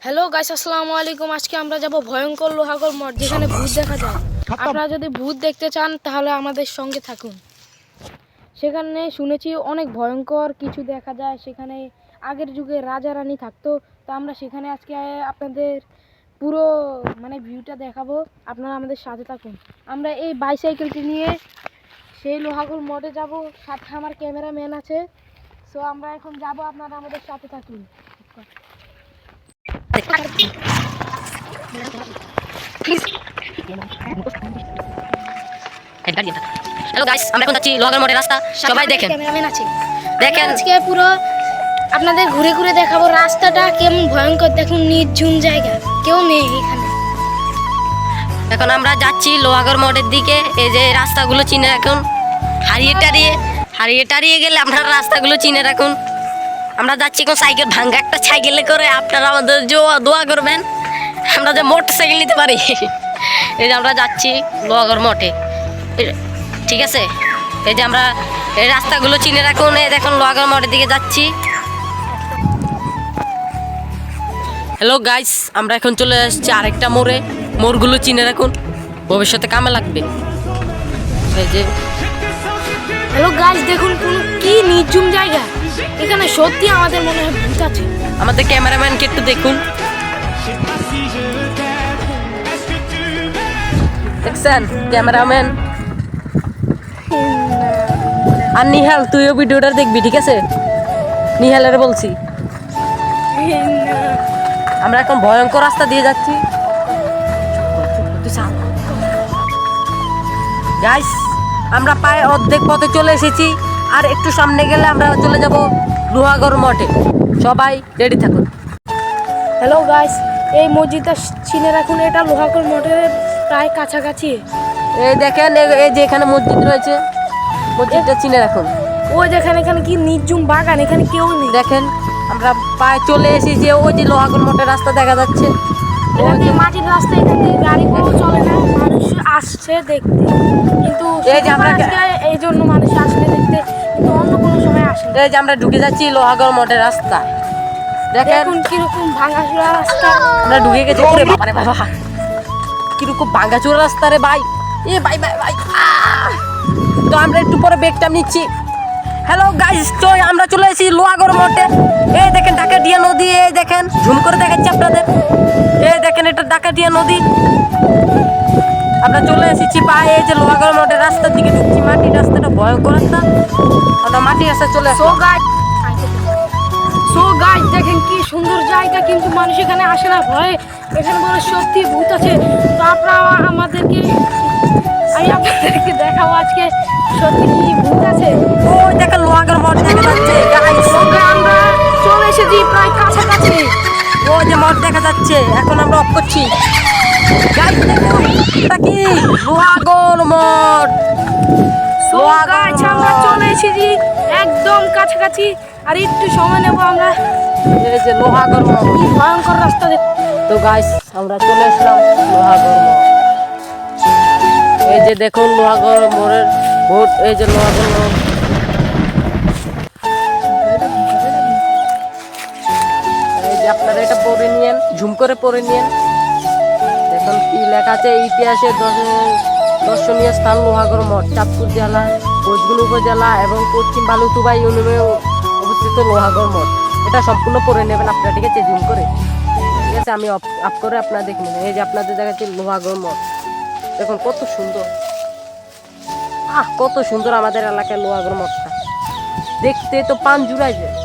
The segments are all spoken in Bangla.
হ্যালো গাইস, আসসালামু আলাইকুম। আজকে আমরা যাব ভয়ঙ্কর লোহাগড় মঠ, যেখানে ভূত দেখা যায়। আপনারা যদি ভূত দেখতে চান তাহলে আমাদের সঙ্গে থাকুন। সেখানে শুনেছি অনেক ভয়ঙ্কর কিছু দেখা যায়। সেখানে আগের যুগে রাজা রানী থাকতো। তো আমরা সেখানে আজকে আপনাদের পুরো ভিউটা দেখাবো। আপনারা আমাদের সাথে থাকুন। আমরা এই বাইসাইকেলটি নিয়ে সেই লোহাগড় মঠে যাব। সাথে আমার ক্যামেরাম্যান আছে। সো আমরা এখন যাব, আপনারা আমাদের সাথে থাকুন। হ্যালো গাইস, আমরা এখন যাচ্ছি লোহাগড় মঠের রাস্তা। সবাই দেখেন, ক্যামেরাম্যান আছে। দেখেন আজকে পুরো আপনাদের ঘুরে ঘুরে দেখাবো রাস্তাটা কেমন ভয়ঙ্কর। দেখুন, নির্জন জায়গা, কেউ নেই এখানে। এখন আমরা যাচ্ছি লোহাগড় মঠের দিকে। এই যে রাস্তাগুলো চিনে রাখুন, হারিয়ে টারিয়ে গেলে আপনারা রাস্তাগুলো চিনে রাখুন। আমরা যাচ্ছি এখন সাইকেল ভাঙ্গা একটা সাইকেলে করে। আপনারা আমাদের দোয়া করবেন আমরা যে মোটর সাইকেল নিতে পারি। এই যে আমরা যাচ্ছি লোহাগড় মঠে, ঠিক আছে। এই যে আমরা এই রাস্তাগুলো চিনে রাখুন। এই দেখুন লোহাগড় মঠের দিকে যাচ্ছি। হ্যালো গাইস, আমরা এখন চলে আসছি আরেকটা মোড়ে। মোড়গুলো চিনে রাখুন, ভবিষ্যতে কামে লাগবে। এই যে হ্যালো গাইস, দেখুন কোন কি নির্জন জায়গা। এখানে সত্যি আমাদের মনে হয় ভূত আছে। আমাদের ক্যামেরাম্যানকে একটু দেখুন, দেখছেন ক্যামেরাম্যান। আর নিহাল, তুইও ভিডিওটা দেখবি, ঠিক আছে? নিহালের বলছি। আমরা এখন ভয়ঙ্কর রাস্তা দিয়ে যাচ্ছি গাইস। আমরা প্রায় অর্ধেক পথে চলে এসেছি। আর একটু সামনে গেলে আমরা চলে যাব লোহাগড় মঠে। সবাই রেডি থাকুন। হ্যালো গাইস, এই মসজিদটা চিনে রাখুন। এটা লোহাগড় মঠের প্রায় কাছাকাছি। এই দেখেন, এই যে এখানে মসজিদ রয়েছে, মসজিদটা চিনে রাখুন। ওই যেখানে এখানে কি নির্জন বাগান, এখানে কেউ নেই। দেখেন আমরা প্রায় চলে এসেছি। ওই যে লোহাগড় মঠের রাস্তা দেখা যাচ্ছে। এখান থেকে মাটির রাস্তা, এখান থেকে গাড়ি কোনো চলে না। মানুষ আসছে দেখতে, কিন্তু এই যে আমরা এই জন্য মানুষ আসলে দেখতে, কিন্তু অন্য কোনো সময় আসে না। এই যে আমরা ঢুকে যাচ্ছি লোহাগড় মঠের রাস্তা। দেখেন দেখুন কিরকম ভাঙাচোরা রাস্তা। আমরা ঢুকে গেছি। ওরে বাবা রে বাবা, কিরকম ভাঙাচোরা রাস্তা রে ভাই। এ ভাই ভাই ভাই, তো আমরা একটু পরে ব্রেকটা নিচ্ছি। হ্যালো গাইস, তো আমরা চলে এসেছি লোহাগড় মঠে। এই দেখেন ডাকাতিয়া নদী। এই দেখেন, ঝুম করে দেখাচ্ছি আপনাদের। এই দেখেন, এটা ডাকাতিয়া নদী। আমরা চলে এসেছি পায়ে। এই যে লোহাগড় মঠের রাস্তার দিকে ঢুকছি। মাটির রাস্তাটা ভয়ঙ্কর রাস্তা। আমরা মাটির রাস্তা চলে আসি। সো গাইস, দেখেন কি সুন্দর জায়গা, কিন্তু মানুষ এখানে আসে না, ভয়ে। এখানে বলে সত্যি ভূত আছে। তো আপনারা আমি আপনাদেরকে দেখাবো আজকে সত্যি কি ভূত আছে। ওই দেখেন লোহাগড় মঠ দেখা যাচ্ছে গাইস। আমরা চলে এসেছি প্রায় কাছাকাছি। ওই যে মঠ দেখা যাচ্ছে। এখন আমরা অফ করছি গাইস। দেখুন এটা কি লোহাগড় মঠ। সো গাইস, আমরা চলে এসেছি একদম কাছাকাছি। আর একটু সময় নেবো আমরা। এই যে লোহাগড় মঠ, কি ভয়ঙ্কর রাস্তা দেখ। তো গাইস আমরা চলে আসলাম লোহাগড় মঠ। এই যে দেখুন লোহাগড় মোড়ের বোর্ড। এই যে লোহাগড় মঠ। এই যে আপনারা এটা পড়ে নিয়েন, ঝুম করে পড়ে নিয়েন। দেখুন কি লেখা আছে, ইতিহাসের দর্শনীয় স্থান লোহাগড় মঠ, চাঁদপুর জেলা, কোচবিহার উপজেলা এবং পশ্চিম বালুতুবা ইউনিয়নে অবস্থিত লোহাগড় মঠ। এটা সম্পূর্ণ পড়ে নেবেন আপনারা, ঠিক আছে? জুম করে, ঠিক আছে? আমি অফ করে আপনারা দেখে নেবেন। এই যে আপনাদের দেখাচ্ছি লোহাগড় মঠ। দেখুন কত সুন্দর, কত সুন্দর আমাদের এলাকায় লোহাগড় মঠটা। দেখতে তো পান জুড়াই যায়,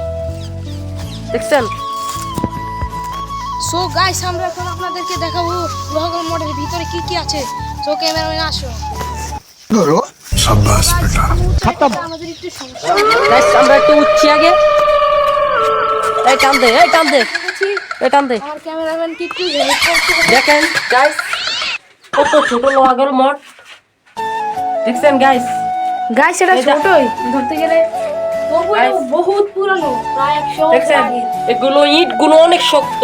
দেখছেন? সো গাইস, আমরা এখন আপনাদেরকে দেখাবো লোহাগড় মঠের ভিতরে কি কি আছে। সো ক্যামেরাম্যান আসো। शाबाश बेटा। আমাদের একটু সমস্যা গাইস আমরা একটু উঠছি আগে। এই টান দে, এই টান দে, এই টান দে। আমার ক্যামেরাম্যান কি একটু হেল্প করতে হবে। দেখেন গাইস কত ছোট লোহাগড় মঠ, দেখছেন গাইস? গাইস এটা এটা- ছোটই ধরতে গেলে, তবু এটা Guys, বহুত পুরানো, প্রায় 100 বছর দেখছেন আগে। এগুলো ইটগুলো অনেক শক্ত,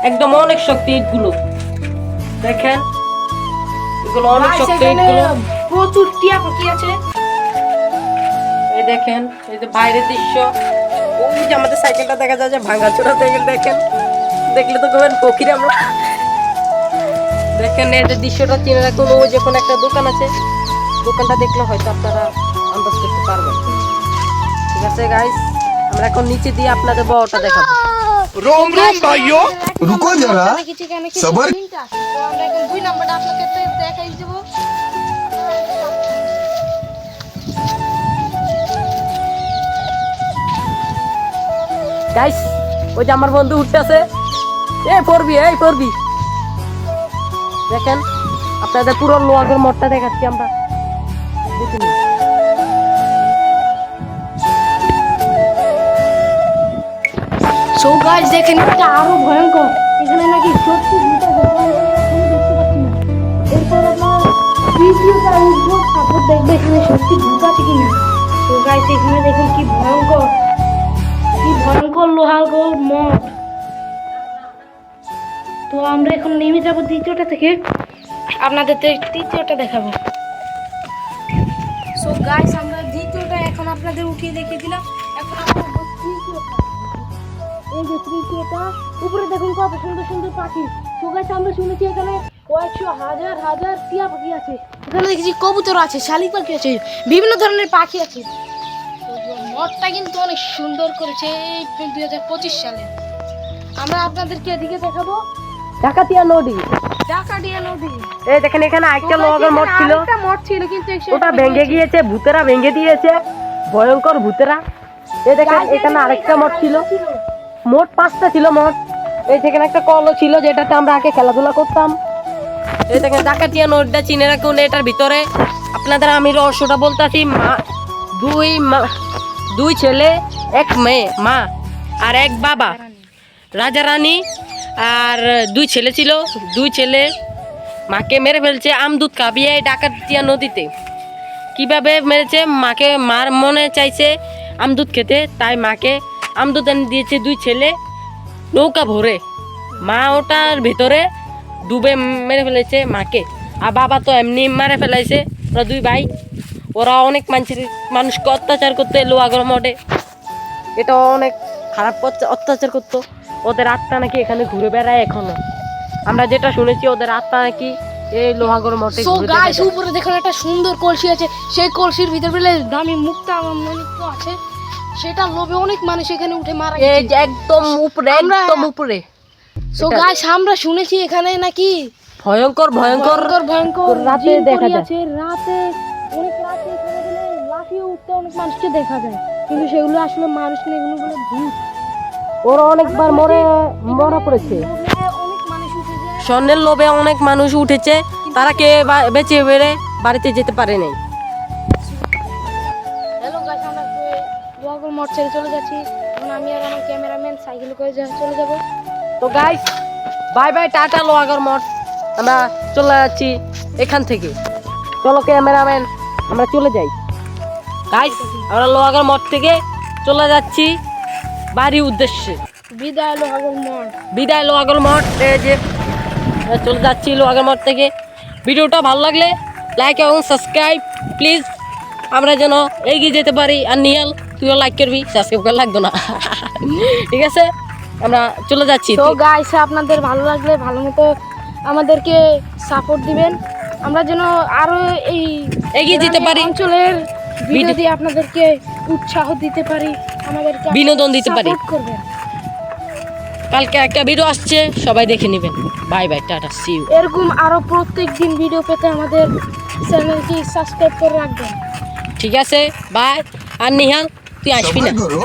একদম অনেক শক্ত ইটগুলো। দেখেন এগুলো অনেক Guys, শক্ত এখানে ইটগুলো। প্রচুর টিয়া পাখি আছে। এই দেখেন, এই যে বাইরের দৃশ্য। ওই যে আমাদের সাইকেলটা দেখা যায়, যে ভাঙাচোরা সাইকেল। দেখেন দেখলে তো কবেন ফকির আমরা। দেখেন এই যে দৃশ্যটা চিনে রাখুন, ওই যখন একটা দোকান আছে, দোকানটা দেখলে হয়তো আপনারা আন্দাজ করতে পারবেন। ঠিক আছে গাইস, আমরা এখন নিচে দিয়ে আপনাদের বড়টা দেখাবো। रोम रोम भाइयों रुको जरा सबर আমরা এখন 2 নাম্বারটা আপনাকে দেখাই দেব। গাইস ওই যে আমার বন্ধু উঠতেছে, এই পড়বি দেখেন আপনাদের পুরো লোহাগড় মঠটা দেখাচ্ছি আমরা, দেখুন। সো গাইস দেখেন এটা আরো ভয়ঙ্কর, এখানে নাকি সত্যি ভূত আছে, আমি দেখতে পাচ্ছি না। এরপর আপনার ভিডিওটা উঠবো, তারপর দেখবে এখানে সত্যি ভূত আছে কিনা। তো গাইস এখানে দেখুন কি ভয়ঙ্কর লোহাগড় মঠ। তো আমরা এখন নেমে যাবো দ্বিতীয়টা থেকে, আপনাদের তৃতীয়টা দেখাবো। সো গাইস আমরা দ্বিতীয়টা এখন আপনাদের উঠিয়ে দেখিয়ে দিলাম। এখন আমরা তৃতীয়টা, এই যে তৃতীয়টা, উপরে দেখুন কত সুন্দর সুন্দর পাখি। তো গাইস আমরা শুনেছি এখানে কয়েকশো হাজার টিয়া পাখি আছে, এখানে দেখছি কবুতর আছে, শালিক পাখি আছে, বিভিন্ন ধরনের পাখি আছে। তো মঠটা কিন্তু অনেক সুন্দর করেছে এই 2025 সালে। আমরা আপনাদেরকে এদিকে দেখাবো ডাকাতিয়া নদী। এই দেখেন এখানে একটা লোহাগড় মঠ ছিল, একটা মঠ ছিল কিন্তু ওটা ভেঙে গিয়েছে, ভূতেরা ভেঙে দিয়েছে, ভয়ঙ্কর ভূতেরা। এই দেখেন এখানে আরেকটা মঠ ছিল, মোট 5টা ছিল মঠ। এই যেখানে একটা কলও ছিল যেটাতে আমরা আগে খেলাধুলা করতাম। এই দেখেন ডাকাতিয়া নদীটা চিনে রাখুন, এটার ভিতরে আপনাদের আমি রহস্যটা বলতেছি। দুই ছেলে, এক মেয়ে, মা আর এক বাবা, রাজা রানী, আর 2 ছেলে ছিল। 2 ছেলে মাকে মেরে ফেলছে আমদুধ খাবিয়ে ডাকাতিয়া নদীতে। কিভাবে মেরেছে, মার মনে চাইছে আমদুধ খেতে, তাই মাকে আমদুধ এনে দিয়েছে 2 ছেলে নৌকা ভরে। মা ওটার ভিতরে ডুবে মেরে ফেলেছে মাকে, আর বাবা তো এমনি মেরে ফেলাইছে। ওরা 2 ভাই, ওরা অনেক মানুষকে অত্যাচার করতে লোহাগড় মঠে, এটা অনেক খারাপ অত্যাচার করতো। ওদের আত্মা নাকি এখানে ঘুরে বেড়ায় এখনো, আমরা যেটা শুনেছি ওদের আত্মা নাকি এই লোহাগড় মঠে সো ঘুরে গাইস বেড়ায়। উপরে দেখুন একটা সুন্দর কলসি আছে, সেই কলসির ভিতরে বলে দামি মুক্তা মানিক্য আছে, সেটা লোভে অনেক মানুষ এখানে উঠে মারা এই গেছে। যে একদম উপরে, একদম উপরে। সো গাইস আমরা শুনেছি এখানে নাকি ভয়ঙ্কর রাতে জিন দেখা পরি যায়, আছে। অনেক রাতে এখানে গেলে লাফিয়ে উঠতে অনেক মানুষকে দেখা যায়, কিন্তু সেগুলো আসলে মানুষ না, এগুলো বলে ভূত। ওরা অনেকবার মরা পড়েছে, অনেক মানুষ উঠে যায়। স্বর্ণের লোভে অনেক মানুষ উঠেছে, তারা কে বেঁচে বেড়ে বাড়িতে যেতে পারে নাই। হ্যালো গাইস আমরা লোহাগড় মঠ ছেড়ে চলে যাচ্ছি, এখন আমি আর আমার ক্যামেরাম্যান সাইকেল করে চলে যাব। তো guys bye bye, tata Lohagarh Math, আমরা চলে যাচ্ছি এখান থেকে। চলো ক্যামেরাম্যান আমরা চলে যাই। গাইস আমরা লোহাগড় মঠ থেকে চলে যাচ্ছি বাড়ির উদ্দেশ্যে। বিদায় লোহাগড় মঠ, এই যে চলে যাচ্ছি লোহাগড় মঠ থেকে। ভিডিওটা ভালো লাগলে লাইক এবং সাবস্ক্রাইব প্লিজ, আমরা যেন এগিয়ে যেতে পারি। আর নিহাল তুইও লাইক করবি, সাবস্ক্রাইব করে লাগতো না ঠিক আছে, আমরা চলে যাচ্ছি। তো গাইস আপনাদের ভালো লাগলে ভালো মতো আমাদেরকে সাপোর্ট দিবেন, আমরা যেন আরো এই এগিয়ে যেতে পারি, অঞ্চলের ভিডিও দিয়ে আপনাদেরকে উৎসাহ দিতে পারি, আমাদেরকে বিনোদন দিতে পারি। সাপোর্ট করবেন। কালকে একটা ভিডিও আসছে, সবাই দেখে নেবেন। Bye bye, tata, see you. এরকম আরো প্রত্যেকদিন ভিডিও পেতে আমাদের চ্যানেলটি সাবস্ক্রাইব করে রাখবেন। ঠিক আছে, বাই। আর নিহাল তুই আসবি না? सबर करो